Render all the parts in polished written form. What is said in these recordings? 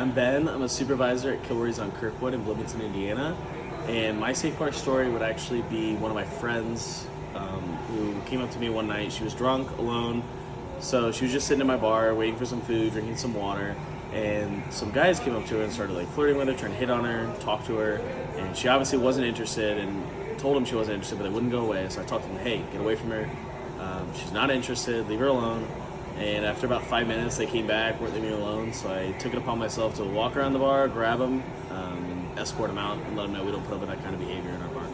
I'm Ben. I'm a supervisor at Kilroy's on Kirkwood in Bloomington, Indiana. And my Safe Bar story would actually be one of my friends who came up to me one night. She was drunk, alone. So she was just sitting in my bar, waiting for some food, drinking some water. And some guys came up to her and started like flirting with her, trying to hit on her, talk to her. And she obviously wasn't interested and told them she wasn't interested, but they wouldn't go away. So I talked to them, hey, get away from her. She's not interested, leave her alone. And after about 5 minutes, they came back, weren't leaving me alone. So I took it upon myself to walk around the bar, grab them, and escort them out and let them know we don't put up with that kind of behavior in our bar.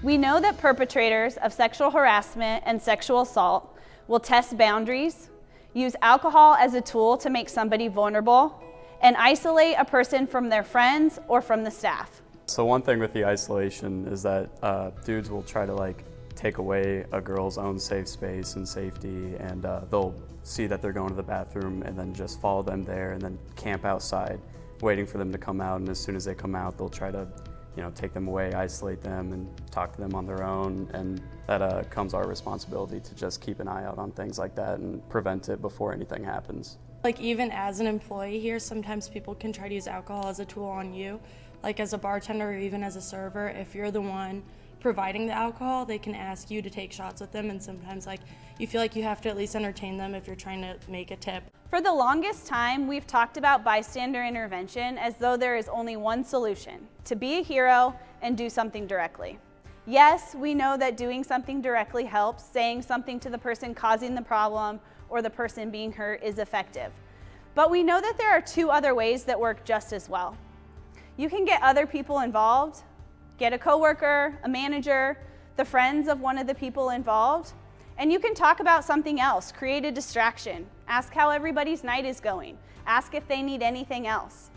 We know that perpetrators of sexual harassment and sexual assault will test boundaries, use alcohol as a tool to make somebody vulnerable, and isolate a person from their friends or from the staff. So one thing with the isolation is that dudes will try to take away a girl's own safe space and safety, and they'll see that they're going to the bathroom and then just follow them there and then camp outside waiting for them to come out. And as soon as they come out, they'll try to take them away, isolate them, and talk to them on their own. And that comes our responsibility to just keep an eye out on things like that and prevent it before anything happens. Even as an employee here, sometimes people can try to use alcohol as a tool on you. As a bartender or even as a server, if you're the one providing the alcohol, they can ask you to take shots with them, and sometimes you feel like you have to at least entertain them if you're trying to make a tip. For the longest time, we've talked about bystander intervention as though there is only one solution: to be a hero and do something directly. Yes, we know that doing something directly helps. Saying something to the person causing the problem or the person being hurt is effective. But we know that there are two other ways that work just as well. You can get other people involved. Get a coworker, a manager, the friends of one of the people involved, and you can talk about something else, create a distraction, ask how everybody's night is going, ask if they need anything else.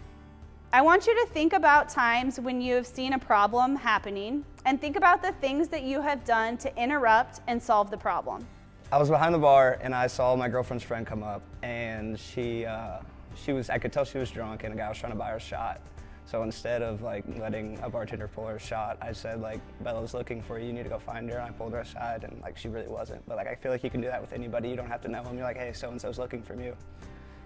I want you to think about times when you have seen a problem happening and think about the things that you have done to interrupt and solve the problem. I was behind the bar and I saw my girlfriend's friend come up, and I could tell she was drunk, and a guy was trying to buy her a shot. So instead of letting a bartender pull her a shot, I said Bella's looking for you, you need to go find her. And I pulled her aside, and she really wasn't. But I feel like you can do that with anybody. You don't have to know them. You're like, hey, so-and-so's looking for you.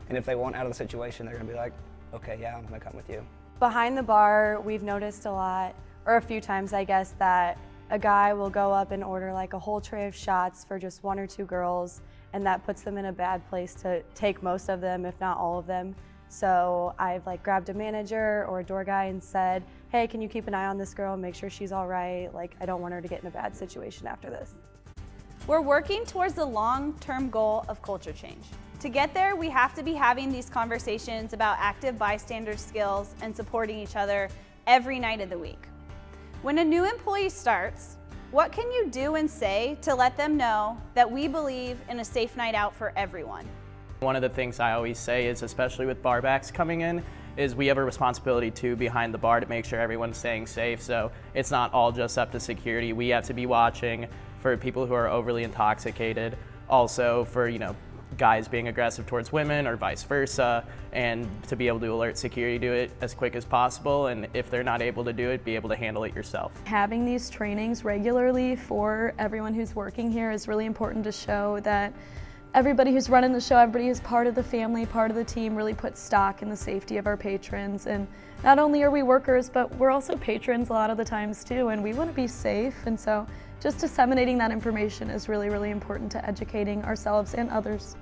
And if they want out of the situation, they're gonna be like, okay, yeah, I'm gonna come with you. Behind the bar, we've noticed a lot, or a few times I guess, that a guy will go up and order a whole tray of shots for just one or two girls, and that puts them in a bad place to take most of them, if not all of them. So I've grabbed a manager or a door guy and said, hey, can you keep an eye on this girl and make sure she's all right? I don't want her to get in a bad situation after this. We're working towards the long-term goal of culture change. To get there, we have to be having these conversations about active bystander skills and supporting each other every night of the week. When a new employee starts, what can you do and say to let them know that we believe in a safe night out for everyone? One of the things I always say is, especially with barbacks coming in, is we have a responsibility too behind the bar to make sure everyone's staying safe. So it's not all just up to security. We have to be watching for people who are overly intoxicated, also for guys being aggressive towards women or vice versa, and to be able to alert security to it as quick as possible, and if they're not able to do it, be able to handle it yourself. Having these trainings regularly for everyone who's working here is really important to show that everybody who's running the show, everybody who's part of the family, part of the team, really puts stock in the safety of our patrons. And not only are we workers, but we're also patrons a lot of the times too, and we want to be safe. And so just disseminating that information is really, really important to educating ourselves and others.